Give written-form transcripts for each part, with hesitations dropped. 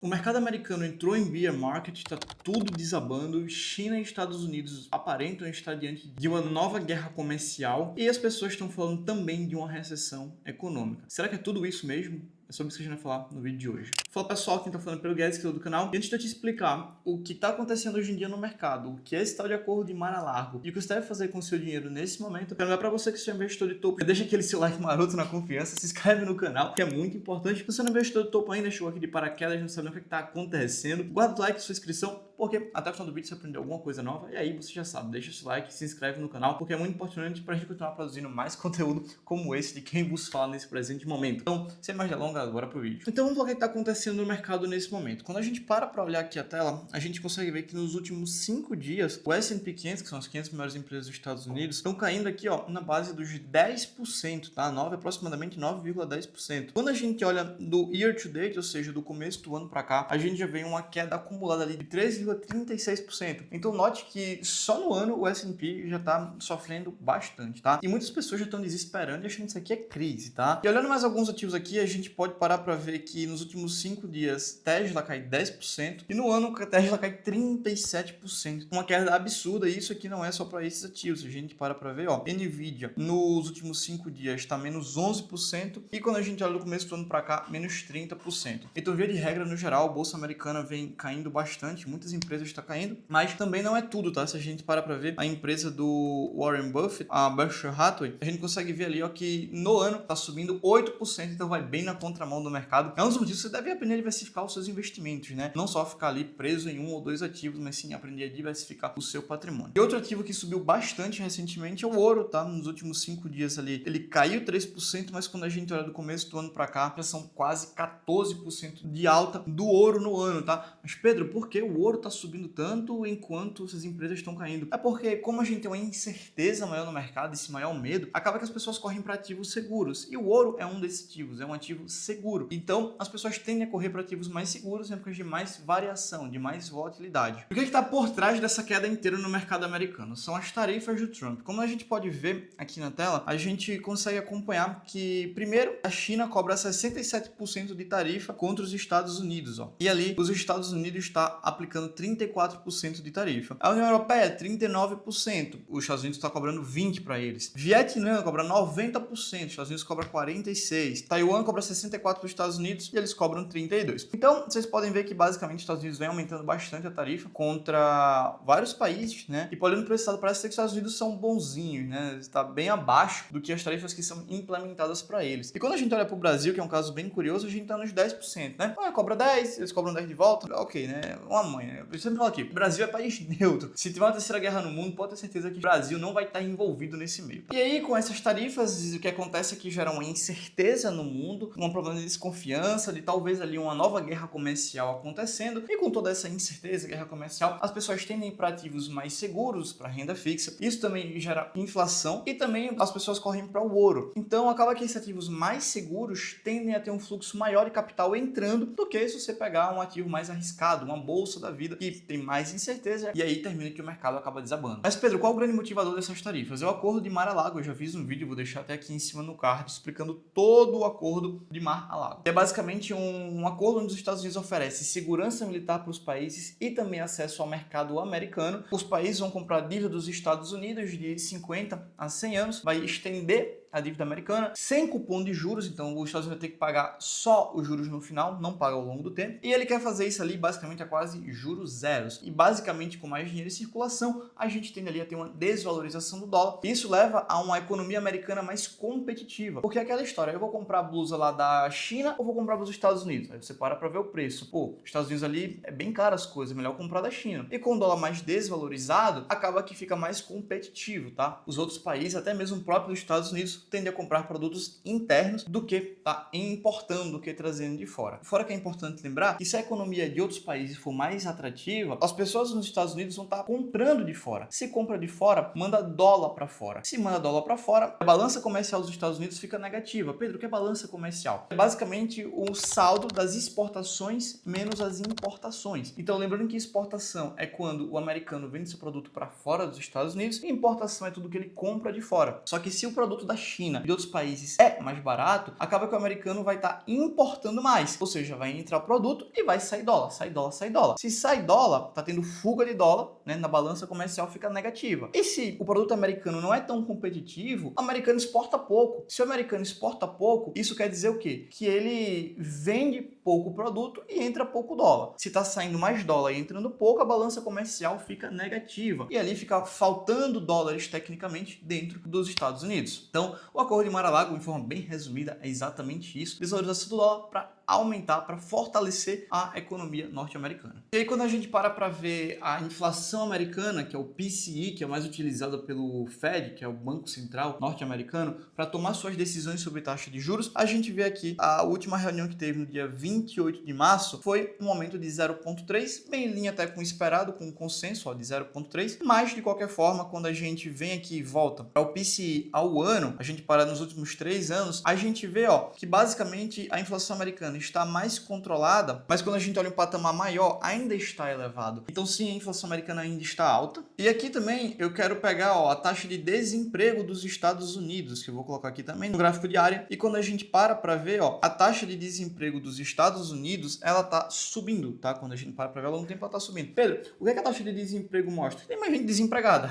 O mercado americano entrou em bear market, está tudo desabando. China e Estados Unidos aparentam estar diante de uma nova guerra comercial e as pessoas estão falando também de uma recessão econômica. Será que é tudo isso mesmo? É sobre isso que a gente vai falar no vídeo de hoje. Fala pessoal, quem está falando pelo Guedes, que é do canal. E antes de eu te explicar o que está acontecendo hoje em dia no mercado, o que é esse tal de acordo de mar a largo e o que você deve fazer com o seu dinheiro nesse momento, eu quero lembrar para você que você é um investidor de topo, deixa aquele seu like maroto na confiança, se inscreve no canal, que é muito importante. Se você não é investidor de topo ainda, chegou aqui de paraquedas, não sabe o que está acontecendo, guarda o like, sua inscrição, porque até o final do vídeo você aprendeu alguma coisa nova e aí você já sabe, deixa seu like, se inscreve no canal, porque é muito importante para a gente continuar produzindo mais conteúdo como esse de quem vos fala nesse presente momento. Então, sem mais delongas, agora pro vídeo. Então vamos ver o que está acontecendo no mercado nesse momento. Quando a gente para olhar aqui a tela, a gente consegue ver que nos últimos 5 dias, o S&P 500, que são as 500 maiores empresas dos Estados Unidos, estão caindo aqui ó, na base dos 10%, tá? Aproximadamente 9,10%. Quando a gente olha do year to date, ou seja, do começo do ano para cá, a gente já vê uma queda acumulada ali de 13,36%. Então note que só no ano o S&P já está sofrendo bastante, tá? E muitas pessoas já estão desesperando e achando que isso aqui é crise, tá? E olhando mais alguns ativos aqui, a gente pode parar para ver que nos últimos 5 dias Tesla cai 10% e no ano a Tesla cai 37%. Uma queda absurda, e isso aqui não é só para esses ativos. A gente para ver, ó, Nvidia nos últimos 5 dias está menos 11% e quando a gente olha do começo do ano para cá, menos 30%. Então, via de regra, no geral, a bolsa americana vem caindo bastante, muitas empresas estão caindo, mas também não é tudo, tá? Se a gente para ver a empresa do Warren Buffett, a Berkshire Hathaway, a gente consegue ver ali, ó, que no ano está subindo 8%, então vai bem na contramão do mercado. É um dos motivos que você deve aprender a diversificar os seus investimentos, né? Não só ficar ali preso em um ou dois ativos, mas sim aprender a diversificar o seu patrimônio. E outro ativo que subiu bastante recentemente é o ouro, tá? Nos últimos 5 dias ali, ele caiu 3%, mas quando a gente olha do começo do ano para cá, já são quase 14% de alta do ouro no ano, tá? Mas Pedro, por que o ouro está subindo tanto enquanto essas empresas estão caindo? É porque como a gente tem uma incerteza maior no mercado, esse maior medo, acaba que as pessoas correm para ativos seguros. E o ouro é um desses ativos, é um ativo seguro. Então, as pessoas tendem a correr para ativos mais seguros, porque de mais variação, de mais volatilidade. O que está por trás dessa queda inteira no mercado americano? São as tarifas do Trump. Como a gente pode ver aqui na tela, a gente consegue acompanhar que, primeiro, a China cobra 67% de tarifa contra os Estados Unidos, ó. E ali, os Estados Unidos está aplicando 34% de tarifa. A União Europeia, 39%. Os Estados Unidos está cobrando 20% para eles. Vietnã cobra 90%. Os Estados Unidos cobra 46%. Taiwan cobra 64% para os Estados Unidos e eles cobram 32%. Então, vocês podem ver que basicamente os Estados Unidos vem aumentando bastante a tarifa contra vários países, né? E olhando para esse lado, parece que os Estados Unidos são bonzinhos, né? Está bem abaixo do que as tarifas que são implementadas para eles. E quando a gente olha para o Brasil, que é um caso bem curioso, a gente está nos 10%, né? Ah, cobra 10, eles cobram 10 de volta. Ok, né? Uma mãe, né? Eu sempre falo aqui, o Brasil é país neutro. Se tiver uma terceira guerra no mundo, pode ter certeza que o Brasil não vai estar envolvido nesse meio. E aí, com essas tarifas, o que acontece é que gera uma incerteza no mundo, um problema de desconfiança, de talvez ali uma nova guerra comercial acontecendo. E com toda essa incerteza, guerra comercial, as pessoas tendem para ativos mais seguros, para renda fixa. Isso também gera inflação e também as pessoas correm para o ouro. Então, acaba que esses ativos mais seguros tendem a ter um fluxo maior de capital entrando do que se você pegar um ativo mais arriscado, uma bolsa da vida, que tem mais incerteza, e aí termina que o mercado acaba desabando. Mas Pedro, qual é o grande motivador dessas tarifas? É o acordo de mar a lago. Eu já fiz um vídeo, vou deixar até aqui em cima no card, explicando todo o acordo de mar a lago. É basicamente um acordo onde os Estados Unidos oferecem segurança militar para os países e também acesso ao mercado americano. Os países vão comprar dívida dos Estados Unidos de 50 a 100 anos, vai estender a dívida americana sem cupom de juros, então os Estados Unidos vai ter que pagar só os juros no final, não paga ao longo do tempo, e ele quer fazer isso ali basicamente a quase juros zeros, e basicamente com mais dinheiro em circulação, a gente tende ali a ter uma desvalorização do dólar, e isso leva a uma economia americana mais competitiva, porque é aquela história, eu vou comprar a blusa lá da China ou vou comprar a blusa dos Estados Unidos? Aí você para ver o preço, pô, os Estados Unidos ali é bem caro as coisas, é melhor comprar da China, e com o dólar mais desvalorizado, acaba que fica mais competitivo, tá? Os outros países, até mesmo o próprio dos Estados Unidos, tende a comprar produtos internos do que tá importando, do que trazendo de fora. Fora que é importante lembrar que se a economia de outros países for mais atrativa, as pessoas nos Estados Unidos vão estar comprando de fora. Se compra de fora, manda dólar para fora. Se manda dólar para fora, a balança comercial dos Estados Unidos fica negativa. Pedro, o que é balança comercial? É basicamente o saldo das exportações menos as importações. Então, lembrando que exportação é quando o americano vende seu produto para fora dos Estados Unidos e importação é tudo que ele compra de fora. Só que se o produto da China e de outros países é mais barato, acaba que o americano vai estar importando mais. Ou seja, vai entrar produto e vai sair dólar, sai dólar, sai dólar. Se sai dólar, tá tendo fuga de dólar, né, na balança comercial fica negativa. E se o produto americano não é tão competitivo, o americano exporta pouco. Se o americano exporta pouco, isso quer dizer o quê? Que ele vende pouco produto e entra pouco dólar. Se está saindo mais dólar e entrando pouco, a balança comercial fica negativa. E ali fica faltando dólares tecnicamente dentro dos Estados Unidos. Então, o Acordo de Mar-a-Lago, de forma bem resumida, é exatamente isso. Desvalorização do dólar para aumentar, para fortalecer a economia norte-americana. E aí quando a gente para ver a inflação americana, que é o PCE, que é mais utilizado pelo Fed, que é o Banco Central norte-americano, para tomar suas decisões sobre taxa de juros, a gente vê aqui a última reunião que teve no dia 28 de março, foi um aumento de 0,3, bem em linha até com o esperado, com o consenso de 0,3, mas de qualquer forma, quando a gente vem aqui e volta para o PCE ao ano, a gente para nos últimos 3 anos, a gente vê que basicamente a inflação americana está mais controlada, mas quando a gente olha um patamar maior, ainda está elevado. Então sim, a inflação americana ainda está alta. E aqui também eu quero pegar a taxa de desemprego dos Estados Unidos, que eu vou colocar aqui também no gráfico diário. E quando a gente para ver, a taxa de desemprego dos Estados Unidos, ela está subindo, tá? Quando a gente para ver ela no tempo, ela está subindo. Pedro, o que é que a taxa de desemprego mostra? Tem mais gente desempregada.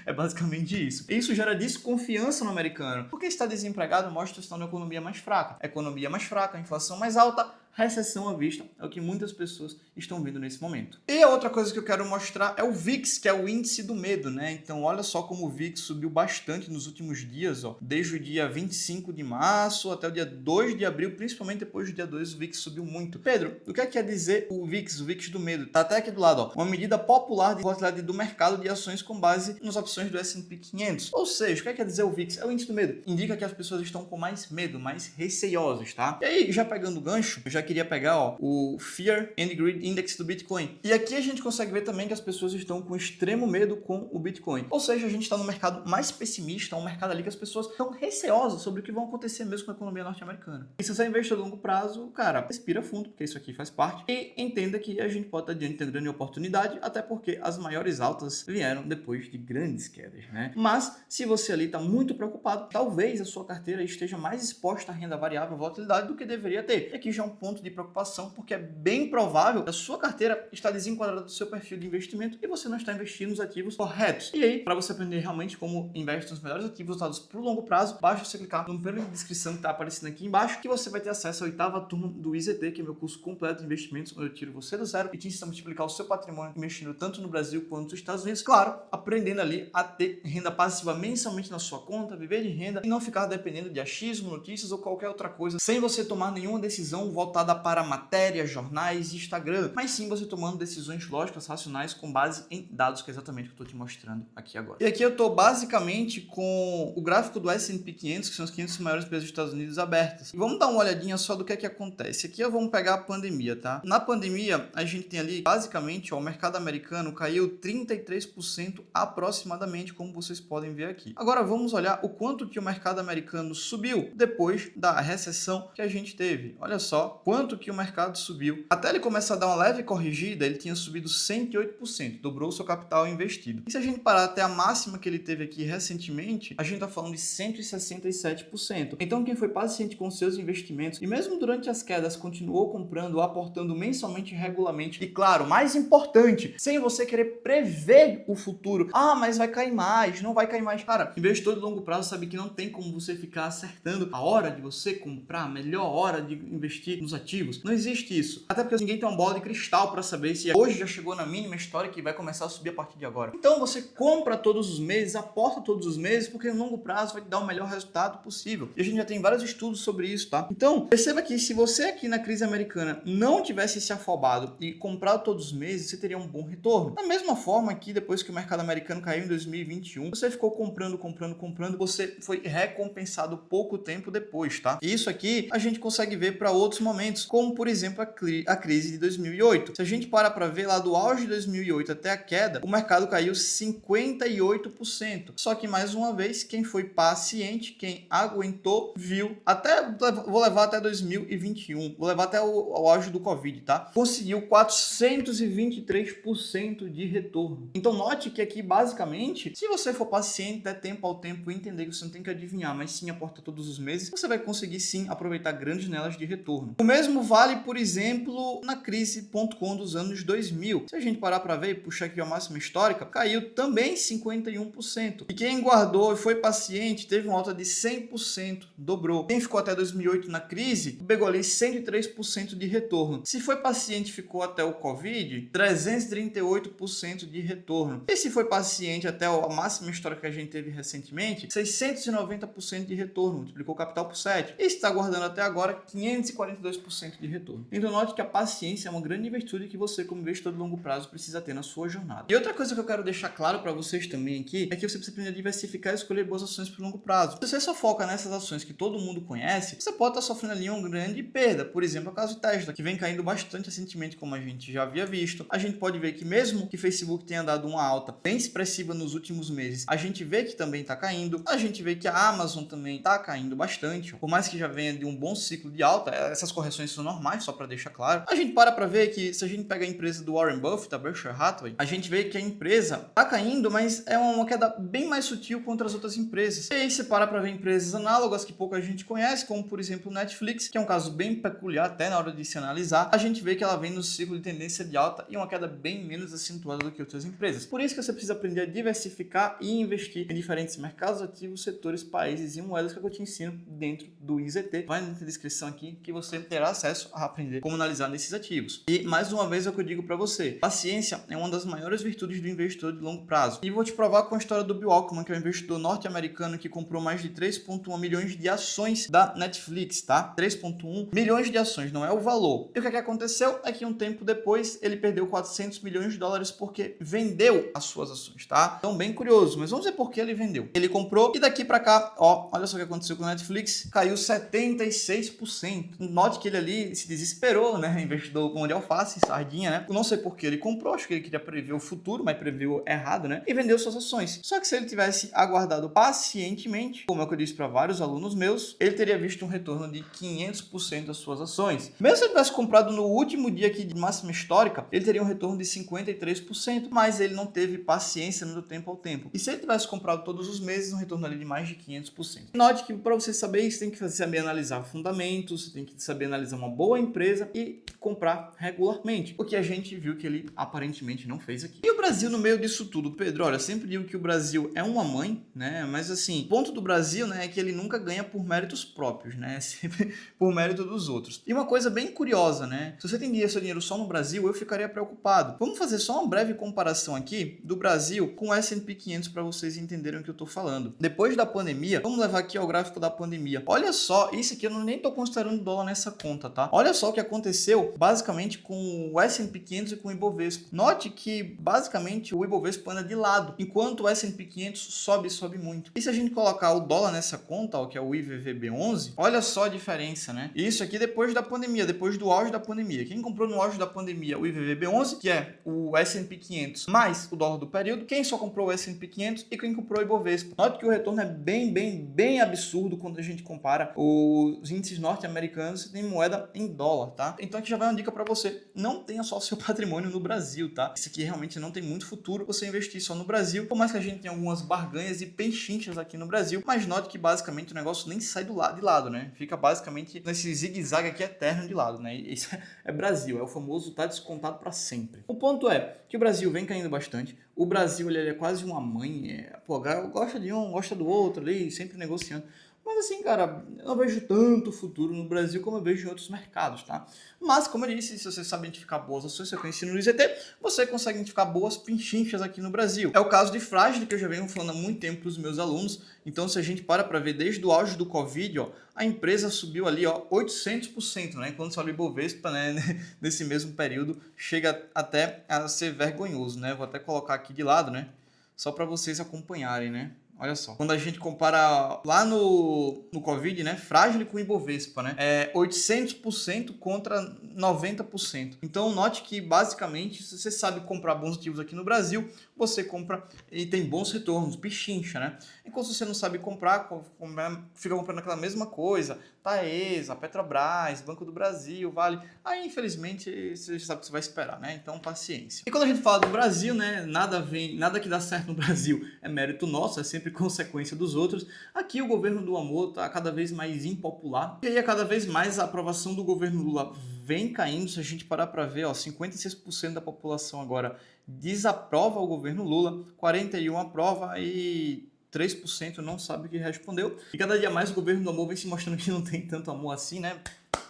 É basicamente isso. E isso gera desconfiança no americano. Porque está desempregado mostra que está na economia mais fraca. A economia mais fraca, a inflação mais alta, recessão à vista, é o que muitas pessoas estão vendo nesse momento. E a outra coisa que eu quero mostrar é o VIX, que é o índice do medo, né? Então olha só como o VIX subiu bastante nos últimos dias, desde o dia 25 de março até o dia 2 de abril, principalmente depois do dia 2, o VIX subiu muito. Pedro, o que é que quer dizer o VIX do medo? Tá até aqui do lado, uma medida popular de volatilidade do mercado de ações com base nas opções do S&P 500. Ou seja, o que é que quer dizer o VIX? É o índice do medo. Indica que as pessoas estão com mais medo, mais receiosas, tá? E aí, já pegando o gancho, eu já queria pegar o Fear and Greed Index do Bitcoin. E aqui a gente consegue ver também que as pessoas estão com extremo medo com o Bitcoin. Ou seja, a gente está no mercado mais pessimista, um mercado ali que as pessoas estão receosas sobre o que vai acontecer mesmo com a economia norte-americana. E se você é investidor a longo prazo, cara, respira fundo, porque isso aqui faz parte, e entenda que a gente pode estar diante de grande oportunidade, até porque as maiores altas vieram depois de grandes quedas, né? Mas, se você ali está muito preocupado, talvez a sua carteira esteja mais exposta à renda variável, volatilidade, do que deveria ter. E aqui já é um ponto de preocupação, porque é bem provável que a sua carteira está desenquadrada do seu perfil de investimento e você não está investindo nos ativos corretos. E aí, para você aprender realmente como investir nos melhores ativos usados para o longo prazo, basta você clicar no primeiro link de descrição que está aparecendo aqui embaixo, que você vai ter acesso à 8ª turma do IZT, que é meu curso completo de investimentos, onde eu tiro você do zero e te ensino a multiplicar o seu patrimônio investindo tanto no Brasil quanto nos Estados Unidos, claro, aprendendo ali a ter renda passiva mensalmente na sua conta, viver de renda e não ficar dependendo de achismo, notícias ou qualquer outra coisa, sem você tomar nenhuma decisão voltada para matérias, jornais e Instagram, mas sim você tomando decisões lógicas, racionais, com base em dados, que é exatamente o que eu estou te mostrando aqui agora. E aqui eu estou basicamente com o gráfico do S&P 500, que são as 500 maiores empresas dos Estados Unidos abertas. E vamos dar uma olhadinha só do que é que acontece. Aqui vamos pegar a pandemia, tá? Na pandemia, a gente tem ali, basicamente, o mercado americano caiu 33% aproximadamente, como vocês podem ver aqui. Agora vamos olhar o quanto que o mercado americano subiu depois da recessão que a gente teve. Olha só quanto que o mercado subiu. Até ele começar a dar uma leve corrigida, ele tinha subido 108%, dobrou o seu capital investido. E se a gente parar até a máxima que ele teve aqui recentemente, a gente está falando de 167%. Então quem foi paciente com seus investimentos e mesmo durante as quedas continuou comprando, aportando mensalmente e regularmente, e claro, mais importante, sem você querer prever o futuro. Ah, mas vai cair mais, não vai cair mais. Cara, investidor de longo prazo sabe que não tem como você ficar acertando a hora de você comprar, a melhor hora de investir nos ativos. Não existe isso. Até porque ninguém tem uma bola de cristal para saber se hoje já chegou na mínima histórica e vai começar a subir a partir de agora. Então você compra todos os meses, aporta todos os meses, porque no longo prazo vai te dar o melhor resultado possível. E a gente já tem vários estudos sobre isso, tá? Então, perceba que se você aqui na crise americana não tivesse se afobado e comprado todos os meses, você teria um bom retorno. Da mesma forma que depois que o mercado americano caiu em 2021, você ficou comprando, você foi recompensado pouco tempo depois, tá? E isso aqui a gente consegue ver para outros momentos. momentos, como por exemplo a crise de 2008. Se a gente parar para ver lá do auge de 2008 até a queda, o mercado caiu 58%. Só que mais uma vez, quem foi paciente, quem aguentou, viu, vou levar até 2021, vou levar até o auge do Covid, tá? Conseguiu 423% de retorno. Então note que aqui basicamente, se você for paciente, der tempo ao tempo e entender que você não tem que adivinhar, mas sim aportar todos os meses, você vai conseguir sim aproveitar grandes janelas de retorno. O mesmo vale, por exemplo, na crise.com dos anos 2000. Se a gente parar para ver e puxar aqui a máxima histórica, caiu também 51%. E quem guardou e foi paciente teve uma alta de 100%, dobrou. Quem ficou até 2008 na crise, pegou ali 103% de retorno. Se foi paciente e ficou até o Covid, 338% de retorno. E se foi paciente até a máxima histórica que a gente teve recentemente, 690% de retorno, multiplicou o capital por 7. E está guardando até agora 542% de retorno. Então note que a paciência é uma grande virtude que você, como investidor de longo prazo, precisa ter na sua jornada. E outra coisa que eu quero deixar claro para vocês também aqui é que você precisa aprender a diversificar e escolher boas ações para o longo prazo. Se você só foca nessas ações que todo mundo conhece, você pode estar sofrendo ali uma grande perda. Por exemplo, o caso de Tesla, que vem caindo bastante recentemente, como a gente já havia visto. A gente pode ver que mesmo que Facebook tenha dado uma alta bem expressiva nos últimos meses, a gente vê que também está caindo. A gente vê que a Amazon também está caindo bastante. Por mais que já venha de um bom ciclo de alta, essas correções são normais, só para deixar claro. A gente para ver que se a gente pega a empresa do Warren Buffett, a Berkshire Hathaway, a gente vê que a empresa está caindo, mas é uma queda bem mais sutil contra as outras empresas. E aí você para ver empresas análogas que pouca gente conhece, como por exemplo o Netflix, que é um caso bem peculiar até na hora de se analisar, a gente vê que ela vem no ciclo de tendência de alta e uma queda bem menos acentuada do que outras empresas. Por isso que você precisa aprender a diversificar e investir em diferentes mercados ativos, setores, países e moedas que eu te ensino dentro do IZT. Vai na descrição aqui que você terá acesso a aprender como analisar nesses ativos. E mais uma vez é o que eu digo para você, paciência é uma das maiores virtudes do investidor de longo prazo. E vou te provar com a história do Bill Ackman, que é um investidor norte-americano que comprou mais de 3,1 milhões de ações da Netflix, tá? 3,1 milhões de ações, não é o valor. E o que aconteceu é que um tempo depois ele perdeu 400 milhões de dólares porque vendeu as suas ações, tá? Então bem curioso, mas vamos ver por que ele vendeu. Ele comprou e daqui para cá, ó, olha só o que aconteceu com a Netflix, caiu 76%. Note que ele ali se desesperou, né? Investidor com de alface, sardinha, né? Eu não sei por que ele comprou, acho que ele queria prever o futuro, mas previu errado, né? E vendeu suas ações. Só que se ele tivesse aguardado pacientemente, como é o que eu disse para vários alunos meus, ele teria visto um retorno de 500% das suas ações. Mesmo se ele tivesse comprado no último dia aqui de máxima histórica, ele teria um retorno de 53%, mas ele não teve paciência no tempo ao tempo. E se ele tivesse comprado todos os meses, um retorno ali de mais de 500%. Note que para você saber isso, tem que saber analisar fundamentos, você tem que saber analisar uma boa empresa e comprar regularmente, o que a gente viu que ele aparentemente não fez aqui. E o Brasil no meio disso tudo? Pedro, olha, eu sempre digo que o Brasil é uma mãe, né? Mas assim, o ponto do Brasil, né, é que ele nunca ganha por méritos próprios, né? Sempre por mérito dos outros. E uma coisa bem curiosa, né? Se você tem seu dinheiro só no Brasil, eu ficaria preocupado. Vamos fazer só uma breve comparação aqui do Brasil com o S&P 500 para vocês entenderem o que eu tô falando. Depois da pandemia, vamos levar aqui ao gráfico da pandemia. Olha só, isso aqui eu nem tô considerando dólar nessa conta, tá? Olha só o que aconteceu basicamente com o S&P 500 e com o Ibovespa. Note que basicamente o Ibovespa anda de lado, enquanto o S&P 500 sobe muito. E se a gente colocar o dólar nessa conta, ó, que é o IVVB11, olha só a diferença, né? Isso aqui depois da pandemia, depois do auge da pandemia. Quem comprou no auge da pandemia o IVVB11, que é o S&P 500 mais o dólar do período, quem só comprou o S&P 500 e quem comprou o Ibovespa. Note que o retorno é bem absurdo quando a gente compara os índices norte-americanos em moeda em dólar, tá? Então aqui já vai uma dica para você, não tenha só seu patrimônio no Brasil, tá? Isso aqui realmente não tem muito futuro você investir só no Brasil, por mais que a gente tenha algumas barganhas e pechinchas aqui no Brasil, mas note que basicamente o negócio nem sai de lado, né? Fica basicamente nesse zigue-zague aqui eterno de lado, né? E isso é Brasil, é o famoso tá descontado para sempre. O ponto é que o Brasil vem caindo bastante, o Brasil ele é quase uma mãe, pô, gosta de um, gosta do outro ali, sempre negociando. Mas assim, cara, eu não vejo tanto futuro no Brasil como eu vejo em outros mercados, tá? Mas, como eu disse, se você sabe identificar boas ações, se eu conheci no IZT, você consegue identificar boas pinchinchas aqui no Brasil. É o caso de Frágil, que eu já venho falando há muito tempo para os meus alunos. Então, se a gente para ver desde o auge do Covid, ó, a empresa subiu ali, ó, 800%, né? Enquanto o Ibovespa, né, nesse mesmo período, chega até a ser vergonhoso, né? Vou até colocar aqui de lado, né? Só para vocês acompanharem, né? Olha só. Quando a gente compara lá no Covid, né? Frágil com o Ibovespa, né? É 800% contra 90%. Então, note que, basicamente, se você sabe comprar bons ativos aqui no Brasil, você compra e tem bons retornos, pichincha, né? Enquanto você não sabe comprar, fica comprando aquela mesma coisa, Taesa, Petrobras, Banco do Brasil, Vale. Aí, infelizmente, você já sabe o que você vai esperar, né? Então, paciência. E quando a gente fala do Brasil, né? Nada que dá certo no Brasil é mérito nosso, é sempre consequência dos outros. Aqui o governo do amor está cada vez mais impopular. E aí, cada vez mais a aprovação do governo Lula vem caindo. Se a gente parar para ver, ó, 56% da população agora desaprova o governo Lula, 41% aprova e 3% não sabe o que respondeu. E cada dia mais o governo do amor vem se mostrando que não tem tanto amor assim, né?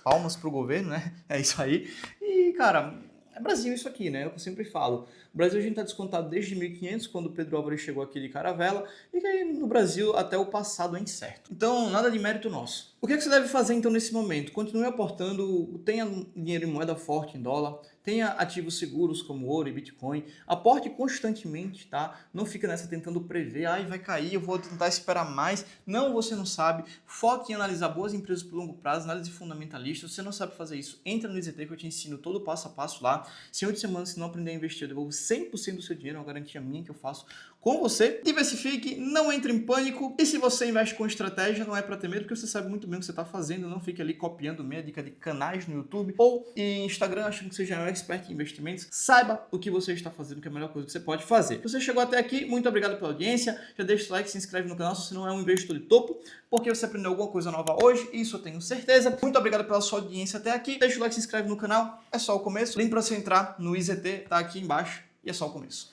Palmas pro governo, né? É isso aí. E, cara, é Brasil isso aqui, né? É o que eu sempre falo. O Brasil a gente tá descontado desde 1500, quando o Pedro Álvares chegou aqui de caravela, e que aí no Brasil até o passado é incerto. Então, nada de mérito nosso. O que você deve fazer então nesse momento? Continue aportando, tenha dinheiro em moeda forte, em dólar, tenha ativos seguros como ouro e Bitcoin, aporte constantemente, tá? Não fica nessa tentando prever, ai, vai cair, eu vou tentar esperar mais. Não, você não sabe. Foque em analisar boas empresas por longo prazo, análise fundamentalista. Se você não sabe fazer isso, entra no IZT que eu te ensino todo o passo a passo lá. Se em 8 semanas você não aprender a investir, eu devolvo 100% do seu dinheiro, é uma garantia minha que eu faço com você. Diversifique, não entre em pânico. E se você investe com estratégia, não é para ter medo, porque você sabe muito bem o que você está fazendo. Não fique ali copiando meia dica de canais no YouTube ou em Instagram, achando que você já é um expert em investimentos. Saiba o que você está fazendo, que é a melhor coisa que você pode fazer. Se você chegou até aqui, muito obrigado pela audiência. Já deixa o like, se inscreve no canal se você não é um investidor de topo, porque você aprendeu alguma coisa nova hoje, isso eu tenho certeza. Muito obrigado pela sua audiência até aqui. Deixa o like, se inscreve no canal, é só o começo. Link para você entrar no IZT tá aqui embaixo e é só o começo.